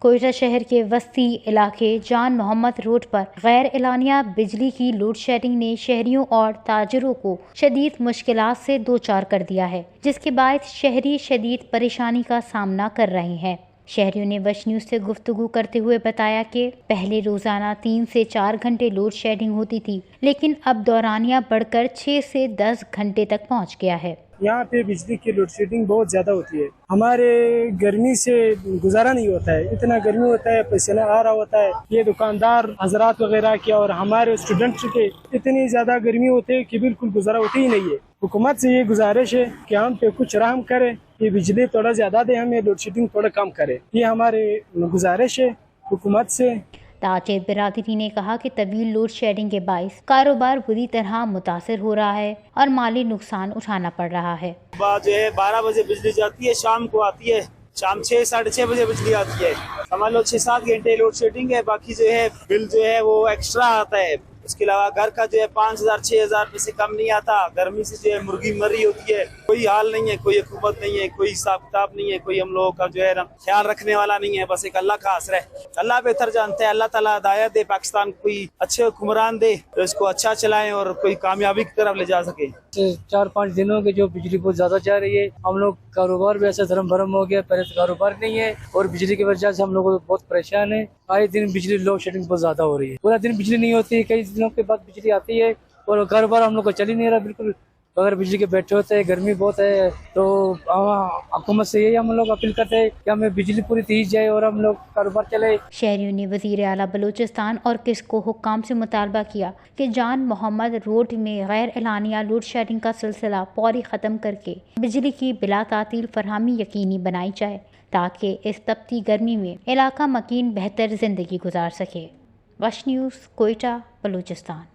کوئٹہ شہر کے وسطی علاقے جان محمد روڈ پر غیر اعلانیہ بجلی کی لوڈ شیڈنگ نے شہریوں اور تاجروں کو شدید مشکلات سے دوچار کر دیا ہے، جس کے باعث شہری شدید پریشانی کا سامنا کر رہے ہیں۔ شہریوں نے وش نیوز سے گفتگو کرتے ہوئے بتایا کہ پہلے روزانہ 3 سے 4 گھنٹے لوڈ شیڈنگ ہوتی تھی، لیکن اب دورانیہ بڑھ کر 6 سے 10 گھنٹے تک پہنچ گیا ہے۔ یہاں پہ بجلی کی لوڈ شیڈنگ بہت زیادہ ہوتی ہے، ہمارے گرمی سے گزارا نہیں ہوتا ہے، اتنا گرمی ہوتا ہے، پسینہ آ رہا ہوتا ہے۔ یہ دکاندار حضرات وغیرہ کے اور ہمارے اسٹوڈنٹس کے اتنی زیادہ گرمی ہوتی ہے کہ بالکل گزارا ہوتی ہی نہیں ہے۔ حکومت سے یہ گزارش ہے کہ ہم پہ کچھ رحم کرے، یہ بجلی تھوڑا زیادہ دے، ہمیں لوڈ شیڈنگ تھوڑا کم کرے، یہ ہمارے گزارش ہے حکومت سے۔ تاجر برادری نے کہا کہ طویل لوڈ شیڈنگ کے باعث کاروبار بری طرح متاثر ہو رہا ہے اور مالی نقصان اٹھانا پڑ رہا ہے۔ جو ہے 12 بجے بجلی جاتی ہے، شام کو آتی ہے، شام 6 ساڑھے 6 بجے بجلی آتی ہے، سمجھ لو 6-7 گھنٹے لوڈ شیڈنگ ہے۔ باقی جو ہے بل جو ہے وہ ایکسٹرا آتا ہے، اس کے علاوہ گھر کا جو ہے 5,000-6,000 روپے سے کم نہیں آتا۔ گرمی سے جو ہے مرغی مر رہی ہوتی ہے، کوئی حال نہیں ہے، کوئی حکومت نہیں ہے، کوئی حساب کتاب نہیں ہے، کوئی ہم لوگوں کا جو ہے نا خیال رکھنے والا نہیں ہے، بس ایک اللہ کا آسرا ہے۔ اللہ بہتر جانتے ہیں، اللہ تعالیٰ ہدایت دے، پاکستان کو کوئی اچھے حکمران دے تو اس کو اچھا چلائیں اور کوئی کامیابی کی طرف لے جا سکے۔ 4-5 دنوں کے جو بجلی بہت زیادہ جا رہی ہے، ہم لوگ کاروبار بھی ایسا دھرم بھرم ہو گیا، پہلے سے کاروبار نہیں ہے اور بجلی کی وجہ سے ہم لوگ بہت پریشان ہیں۔ آئے دن بجلی لوڈ شیڈنگ بہت زیادہ ہو رہی ہے، پورا دن بجلی نہیں ہوتی ہے، کئی دنوں کے بعد بجلی آتی ہے اور کاروبار ہم لوگ کو چل ہی نہیں رہا بالکل، بغیر بجلی کے بیٹھے ہوتے ہیں، گرمی بہت ہے۔ تو حکومت سے یہی ہم لوگ اپیل کرتے ہیں کہ ہمیں بجلی پوری دی جائے اور ہم لوگ کاروبار چلے۔ شہریوں نے وزیر اعلیٰ بلوچستان اور کسکو حکام سے مطالبہ کیا کہ جان محمد روڈ میں غیر اعلانیہ لوڈ شیڈنگ کا سلسلہ فوری ختم کر کے بجلی کی بلا تعطیل فراہمی یقینی بنائی جائے تاکہ اس تپتی گرمی میں علاقہ مکین بہتر زندگی گزار سکے۔ وش نیوز، کوئٹہ، بلوچستان۔